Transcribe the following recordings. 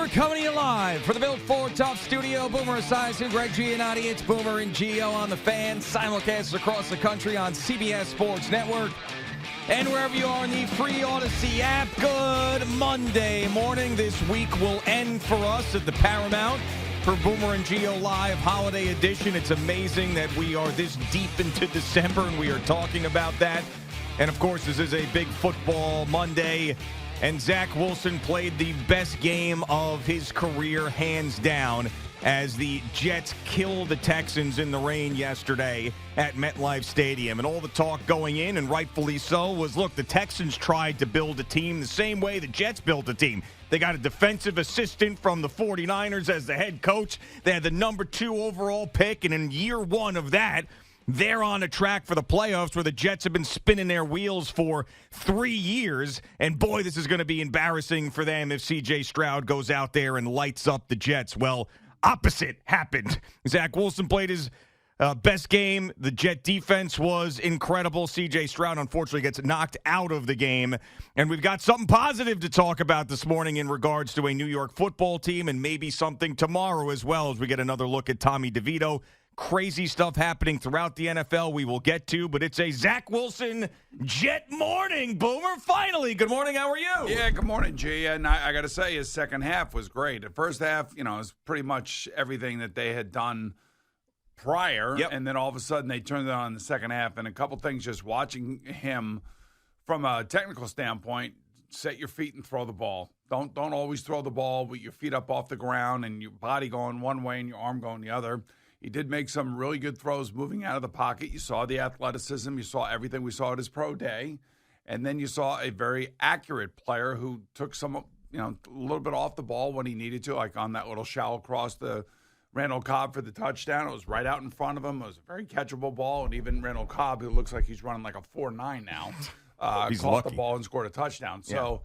coming to you live for the Built Ford Tough Studio. Boomer Esiason, Greg Giannotti. It's Boomer and Gio on the Fan. Simulcasts across the country on CBS Sports Network. And wherever you are in the free Odyssey app, good Monday morning. This week will end for us at the Paramount for Boomer and Gio Live Holiday Edition. It's amazing that we are this deep into December and we are talking about that. And, of course, this is a big football Monday. And Zach Wilson played the best game of his career, hands down, as the Jets killed the Texans in the rain yesterday at MetLife Stadium. And all the talk going in, and rightfully so, was, look, the Texans tried to build a team the same way the Jets built a team. They got a defensive assistant from the 49ers as the head coach. They had the number 2 overall pick, and in year one of that, they're on a track for the playoffs where the Jets have been spinning their wheels for 3 years. And, boy, this is going to be embarrassing for them if C.J. Stroud goes out there and lights up the Jets. Well, opposite happened. Zach Wilson played his best game. The Jet defense was incredible. C.J. Stroud, unfortunately, gets knocked out of the game. And we've got something positive to talk about this morning in regards to a New York football team and maybe something tomorrow as well as we get another look at Tommy DeVito. Crazy stuff happening throughout the NFL we will get to, but it's a Zach Wilson Jet morning, Boomer. Finally, good morning. How are you? Yeah, good morning, G. And I got to say, his second half was great. The first half, is pretty much everything that they had done prior, and then all of a sudden they turned it on in the second half. And a couple things just watching him from a technical standpoint, set your feet and throw the ball. Don't always throw the ball with your feet up off the ground and your body going one way and your arm going the other. He did make some really good throws moving out of the pocket. You saw the athleticism. You saw everything we saw at his pro day. And then you saw a very accurate player who took some, a little bit off the ball when he needed to, like on that little shallow cross to Randall Cobb for the touchdown. It was right out in front of him. It was a very catchable ball. And even Randall Cobb, who looks like he's running like a 4.9 now, he's caught lucky. the ball and scored a touchdown. So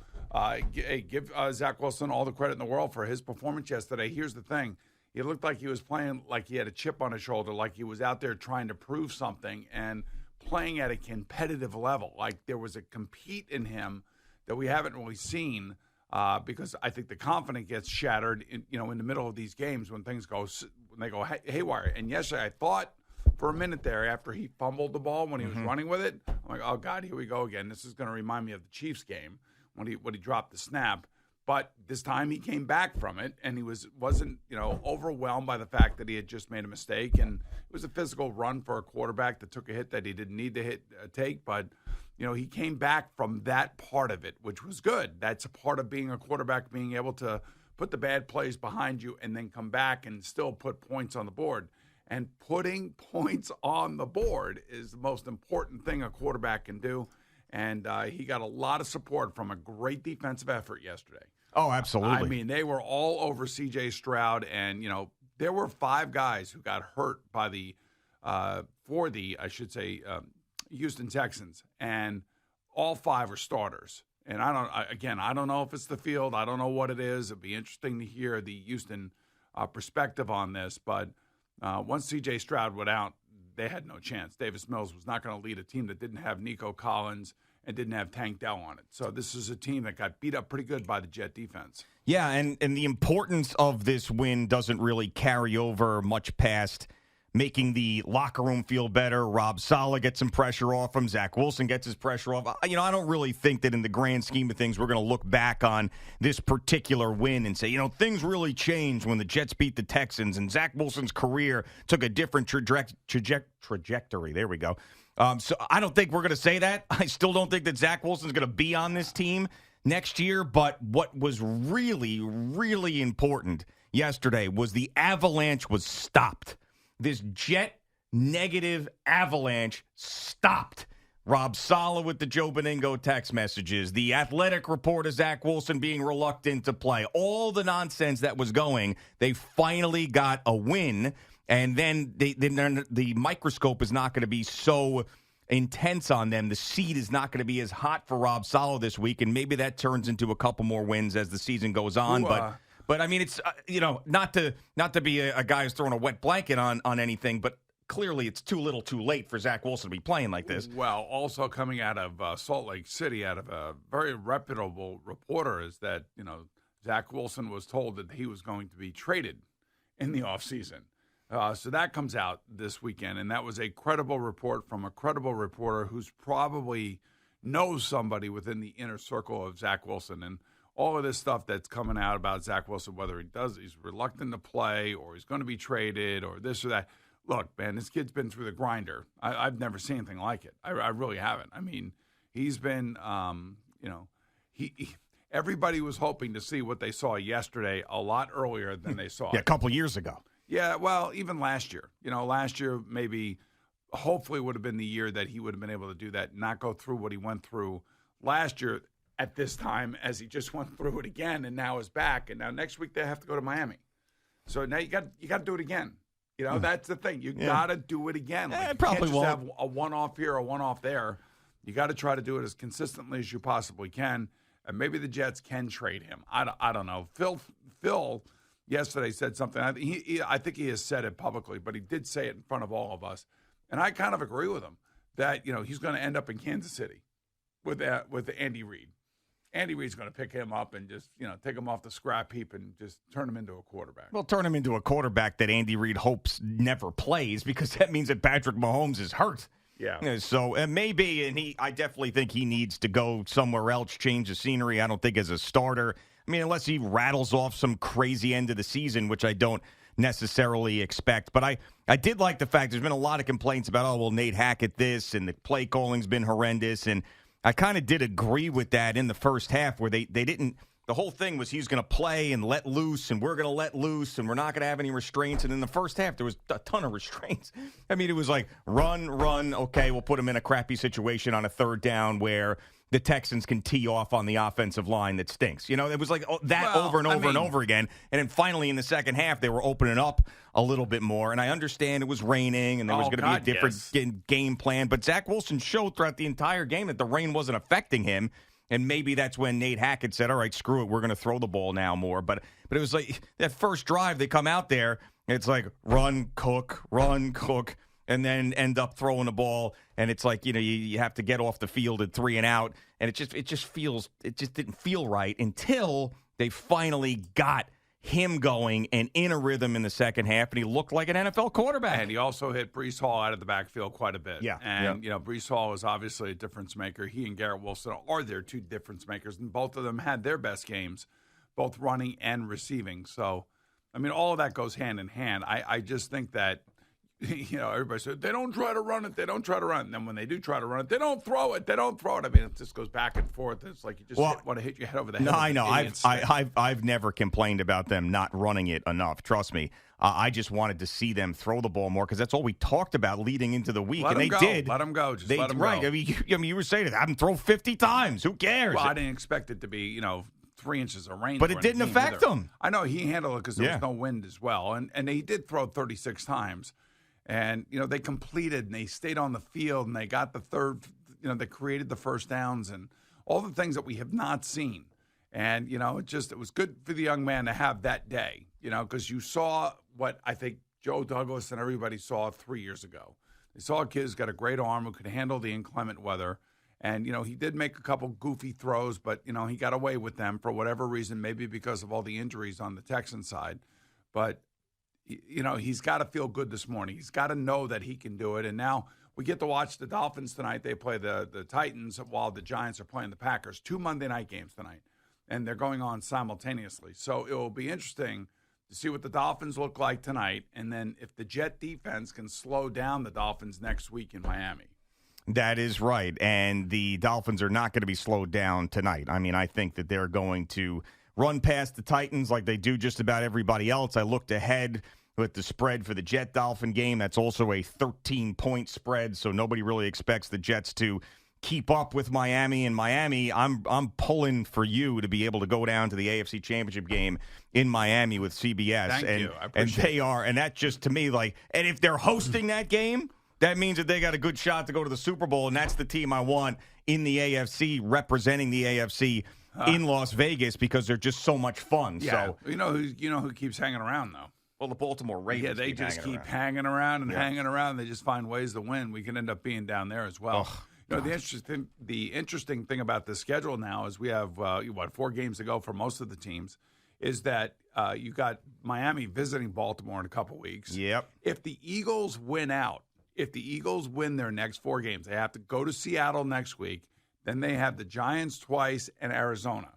give Zach Wilson all the credit in the world for his performance yesterday. Here's the thing. He looked like he was playing like he had a chip on his shoulder, like he was out there trying to prove something and playing at a competitive level. Like there was a compete in him that we haven't really seen because I think the confidence gets shattered in the middle of these games when they go haywire. And yesterday I thought for a minute there after he fumbled the ball when he was running with it, I'm like, oh, God, here we go again. This is going to remind me of the Chiefs game when he dropped the snap. But this time he came back from it, and he wasn't overwhelmed by the fact that he had just made a mistake. And it was a physical run for a quarterback that took a hit that he didn't need to take. But he came back from that part of it, which was good. That's a part of being a quarterback, being able to put the bad plays behind you and then come back and still put points on the board. And putting points on the board is the most important thing a quarterback can do. And he got a lot of support from a great defensive effort yesterday. Oh, absolutely. I mean, they were all over C.J. Stroud, and, there were 5 guys who got hurt by Houston Texans, and all 5 are starters. And I don't know if it's the field. I don't know what it is. It'd be interesting to hear the Houston perspective on this. But once C.J. Stroud went out, they had no chance. Davis Mills was not going to lead a team that didn't have Nico Collins and didn't have Tank Dell on it. So this is a team that got beat up pretty good by the Jet defense. Yeah, and the importance of this win doesn't really carry over much past making the locker room feel better. Rob Saleh gets some pressure off him. Zach Wilson gets his pressure off. I don't really think that in the grand scheme of things we're going to look back on this particular win and say, things really changed when the Jets beat the Texans and Zach Wilson's career took a different trajectory. There we go. So I don't think we're going to say that. I still don't think that Zach Wilson's going to be on this team next year. But what was really, really important yesterday was the avalanche was stopped. This Jet negative avalanche stopped. Rob Saleh with the Joe Beningo text messages, the athletic report of Zach Wilson being reluctant to play, all the nonsense that was going, they finally got a win. And then the microscope is not going to be so intense on them. The seat is not going to be as hot for Rob Saleh this week, and maybe that turns into a couple more wins as the season goes on. But I mean, it's not to be a guy who's throwing a wet blanket on anything, but clearly it's too little too late for Zach Wilson to be playing like this. Well, also coming out of Salt Lake City, out of a very reputable reporter, is that Zach Wilson was told that he was going to be traded in the offseason. So that comes out this weekend, and that was a credible report from a credible reporter who's probably knows somebody within the inner circle of Zach Wilson. And all of this stuff that's coming out about Zach Wilson, whether he's reluctant to play or he's going to be traded or this or that. Look, man, this kid's been through the grinder. I've never seen anything like it. I really haven't. I mean, he's been, everybody was hoping to see what they saw yesterday a lot earlier than they saw. Yeah, a couple years ago. Yeah, well, even last year. Last year maybe hopefully would have been the year that he would have been able to do that, not go through what he went through last year at this time as he just went through it again and now is back. And now next week they have to go to Miami. So now you got to do it again. That's the thing. You got to do it again. Yeah, you probably can't just won't. have a one-off here, a one-off there. You got to try to do it as consistently as you possibly can. And maybe the Jets can trade him. I don't know. Phil yesterday said something. I think he has said it publicly, but he did say it in front of all of us. And I kind of agree with him that, he's going to end up in Kansas City with Andy Reid. Andy Reid's going to pick him up and just, take him off the scrap heap and just turn him into a quarterback. Well, turn him into a quarterback that Andy Reid hopes never plays, because that means that Patrick Mahomes is hurt. Yeah. So maybe, and I definitely think he needs to go somewhere else, change the scenery. I don't think as a starter. I mean, unless he rattles off some crazy end of the season, which I don't necessarily expect. But I did like the fact there's been a lot of complaints about, Nate Hackett this, and the play calling's been horrendous. And I kind of did agree with that in the first half, where they didn't. The whole thing was he's going to play and let loose, and we're going to let loose, and we're not going to have any restraints. And in the first half, there was a ton of restraints. I mean, it was like run. Okay, we'll put him in a crappy situation on a third down where the Texans can tee off on the offensive line that stinks. It was like that over and over and over again. And then finally in the second half, they were opening up a little bit more. And I understand it was raining and there was going to be a different game plan. But Zach Wilson showed throughout the entire game that the rain wasn't affecting him. And maybe that's when Nate Hackett said, all right, screw it, we're going to throw the ball now more. But it was like that first drive, they come out there, it's like run, cook, and then end up throwing the ball. And it's like, you have to get off the field at 3 and out. And it just didn't feel right until they finally got him going and in a rhythm in the second half, and he looked like an NFL quarterback. And he also hit Breece Hall out of the backfield quite a bit. Yeah. And, Breece Hall is obviously a difference maker. He and Garrett Wilson are their two difference makers, and both of them had their best games, both running and receiving. So, I mean, all of that goes hand in hand. I just think that, everybody said, they don't try to run it. And then when they do try to run it, they don't throw it. I mean, it just goes back and forth. It's like you just want to hit your head over the head. No, I know. I've never complained about them not running it enough. Trust me. I just wanted to see them throw the ball more, because that's all we talked about leading into the week. Let and they go. did. Let them go. Just let them right. go. I mean, you were saying it. Have them throw 50 times. Who cares? Well, I didn't expect it to be, 3 inches of rain. But it didn't affect them. I know he handled it because there was no wind as well. And he did throw 36 times. And, they completed and they stayed on the field and they got the third, they created the first downs and all the things that we have not seen. And, it was good for the young man to have that day, because you saw what I think Joe Douglas and everybody saw 3 years ago. They saw a kid who's got a great arm who could handle the inclement weather. And, he did make a couple goofy throws, but, he got away with them for whatever reason, maybe because of all the injuries on the Texans side. But, he's got to feel good this morning. He's got to know that he can do it. And now we get to watch the Dolphins tonight. They play the Titans while the Giants are playing the Packers. 2 Monday night games tonight. And they're going on simultaneously. So it will be interesting to see what the Dolphins look like tonight. And then if the Jet defense can slow down the Dolphins next week in Miami. That is right. And the Dolphins are not going to be slowed down tonight. I mean, I think that they're going to run past the Titans like they do just about everybody else. I looked ahead with the spread for the Jet-Dolphin game. That's also a 13-point spread, so nobody really expects the Jets to keep up with Miami. And Miami, I'm pulling for you to be able to go down to the AFC Championship game in Miami with CBS. Thank you. I appreciate and they are, and that just to me, like, and if they're hosting that game, that means that they got a good shot to go to the Super Bowl, and that's the team I want in the AFC, representing the AFC in Las Vegas, because they're just so much fun. Yeah. So you know who keeps hanging around though? Well, the Baltimore Ravens. Yeah, they just keep hanging around and hanging around. They just find ways to win. We can end up being down there as well. The interesting thing about the schedule now is we have 4 games to go for most of the teams, is that you got Miami visiting Baltimore in a couple weeks. Yep. If the Eagles win out, if the Eagles win their next 4 games, they have to go to Seattle next week. Then they have the Giants twice and Arizona.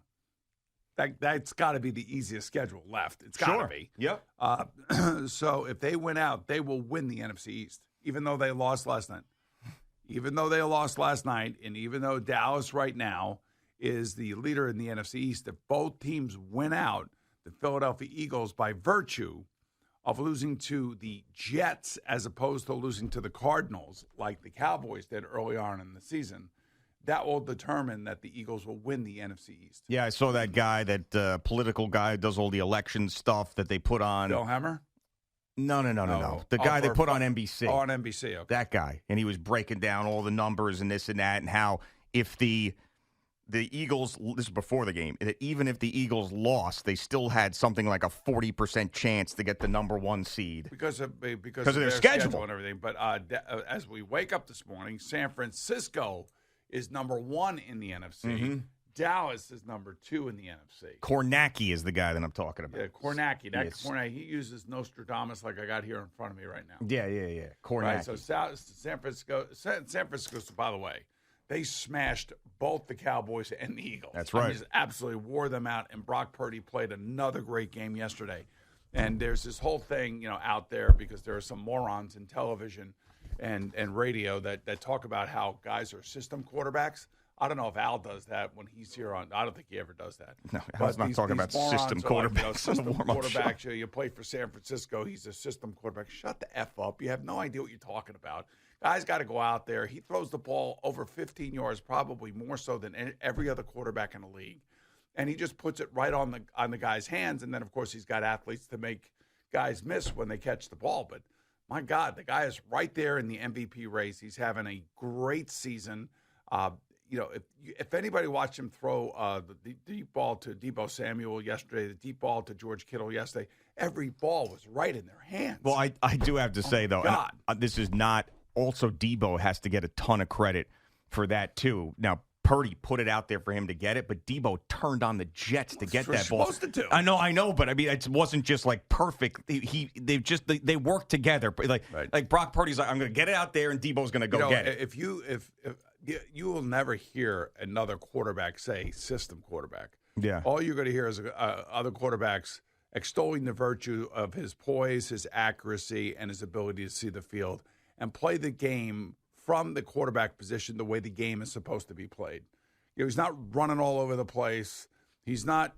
That's got to be the easiest schedule left. It's got to be. Yep. So if they win out, they will win the NFC East, even though they lost last night. Even though they lost last night, and even though Dallas right now is the leader in the NFC East, if both teams win out, the Philadelphia Eagles, by virtue of losing to the Jets as opposed to losing to the Cardinals, like the Cowboys did early on in the season, that will determine that the Eagles will win the NFC East. Yeah, I saw that guy, that political guy who does all the election stuff that they put on. Bill Hemmer? No. The guy they put on NBC. Oh, on NBC, okay. That guy. And he was breaking down all the numbers and this and that, and how if the Eagles, this is before the game, that even if the Eagles lost, they still had something like a 40% chance to get the number 1 seed. Because of their schedule and everything. But as we wake up this morning, San Francisco is number 1 in the NFC. Mm-hmm. Dallas is number 2 in the NFC. Kornacki is the guy that I'm talking about. Yeah, Kornacki. Yes. Kornacki. He uses Nostradamus like I got here in front of me right now. Yeah. Kornacki. Right, so San Francisco, by the way, they smashed both the Cowboys and the Eagles. That's right. I mean, just absolutely wore them out, and Brock Purdy played another great game yesterday. And there's this whole thing, out there because there are some morons in television and radio that talk about how guys are system quarterbacks. I don't know if Al does that when he's here on. I don't think he ever does that. No, Al's not talking about system quarterbacks. System quarterbacks. You play for San Francisco. He's a system quarterback. Shut the F up. You have no idea what you're talking about. Guy's got to go out there. He throws the ball over 15 yards, probably more so than every other quarterback in the league. And he just puts it right on the guy's hands. And then, of course, he's got athletes to make guys miss when they catch the ball. But, my God, the guy is right there in the MVP race. He's having a great season. If anybody watched him throw the deep ball to Deebo Samuel yesterday, the deep ball to George Kittle yesterday, every ball was right in their hands. Well, I do have to say, though, this is not – also Deebo has to get a ton of credit for that, too. Now, Purdy put it out there for him to get it, but Deebo turned on the Jets to get that ball. Supposed to do. I know, but I mean, it wasn't just like perfect. They worked together. Like Brock Purdy's like, I'm going to get it out there, and Deebo's going to go get it. If you will never hear another quarterback say system quarterback. Yeah. All you're going to hear is other quarterbacks extolling the virtue of his poise, his accuracy, and his ability to see the field and play the game from the quarterback position the way the game is supposed to be played. He's not running all over the place. He's not,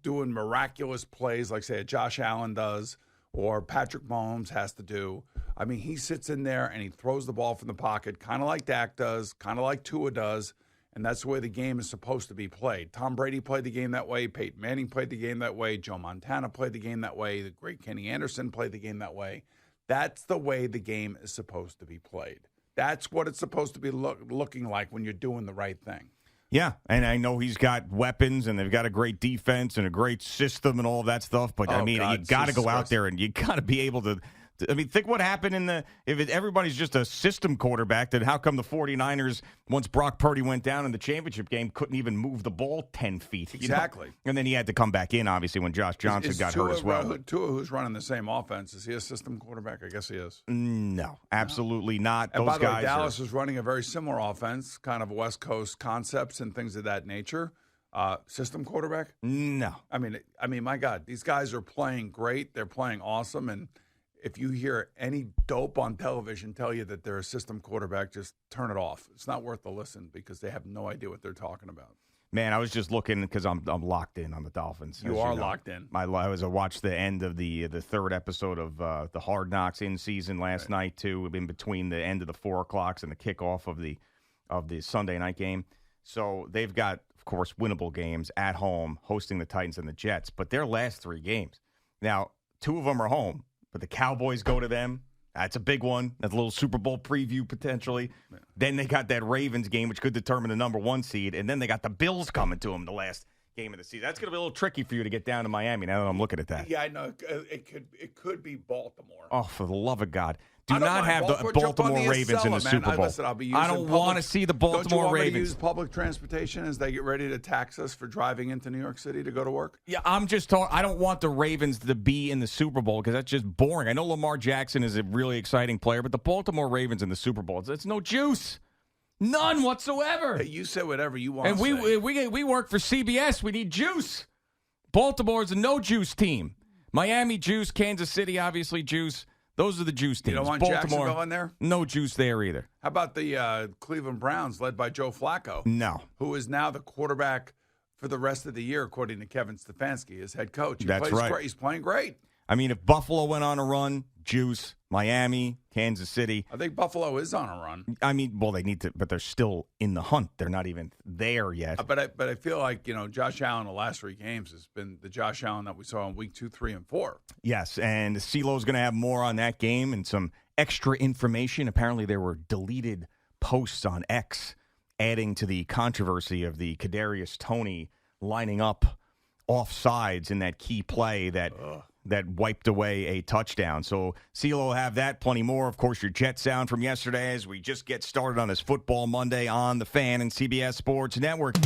doing miraculous plays like, say, a Josh Allen does or Patrick Mahomes has to do. I mean, he sits in there and he throws the ball from the pocket, kind of like Dak does, kind of like Tua does, and that's the way the game is supposed to be played. Tom Brady played the game that way. Peyton Manning played the game that way. Joe Montana played the game that way. The great Kenny Anderson played the game that way. That's the way the game is supposed to be played. That's what it's supposed to be looking like when you're doing the right thing. Yeah, and I know he's got weapons, and they've got a great defense and a great system and all that stuff, but, you got to go out there and you got to be able to – I mean, think what happened if everybody's just a system quarterback, then how come the 49ers, once Brock Purdy went down in the championship game, couldn't even move the ball 10 feet? Exactly. And then he had to come back in, obviously, when Josh Johnson got hurt as well. Tua, who's running the same offense, is he a system quarterback? I guess he is. No, absolutely not. And Those by the way, guys Dallas is running a very similar offense, kind of West Coast concepts and things of that nature. System quarterback? No. I mean, my God, these guys are playing great. They're playing awesome, and if you hear any dope on television tell you that they're a system quarterback, just turn it off. It's not worth the listen because they have no idea what they're talking about. Man, I was just looking because I'm locked in on the Dolphins. You are locked in. I watched the end of the third episode of the Hard Knocks in season last night too, in between the end of the 4 o'clocks and the kickoff of the Sunday night game. So they've got, of course, winnable games at home, hosting the Titans and the Jets. But their last 3 games, now 2 of them are home. But the Cowboys go to them. That's a big one. That's a little Super Bowl preview potentially. Yeah. Then they got that Ravens game, which could determine the number 1 seed. And then they got the Bills coming to them the last game of the season. That's going to be a little tricky for you to get down to Miami now that I'm looking at that. Yeah, I know. It could be Baltimore. Oh, for the love of God. Do I don't not mind. have the Baltimore Ravens in the Super Bowl. Listen, I'll be I don't want to see the Baltimore Don't you want Ravens. me to use public transportation as they get ready to tax us for driving into New York City to go to work? Yeah, I'm just talking. I don't want the Ravens to be in the Super Bowl because that's just boring. I know Lamar Jackson is a really exciting player, but the Baltimore Ravens in the Super Bowl, it's no juice. None whatsoever. Hey, you say whatever you want And to say. we work for CBS. We need juice. Baltimore's a no-juice team. Miami, juice. Kansas City, obviously, juice. Those are the juice teams. You don't want Baltimore, Jacksonville in there? No juice there either. How about the Cleveland Browns led by Joe Flacco? No. Who is now the quarterback for the rest of the year, according to Kevin Stefanski, his head coach. That's right. Great. He's playing great. I mean, if Buffalo went on a run, juice. Miami, Kansas City. I think Buffalo is on a run. I mean, well, they need to, but they're still in the hunt. They're not even there yet. But I feel like, Josh Allen the last 3 games has been the Josh Allen that we saw in week 2, 3, and 4. Yes, and CeeLo's going to have more on that game and some extra information. Apparently, there were deleted posts on X adding to the controversy of the Kadarius Toney lining up offsides in that key play that wiped away a touchdown. So CeeLo will have that, plenty more. Of course, your Jet sound from yesterday as we just get started on this Football Monday on the Fan and CBS Sports Network.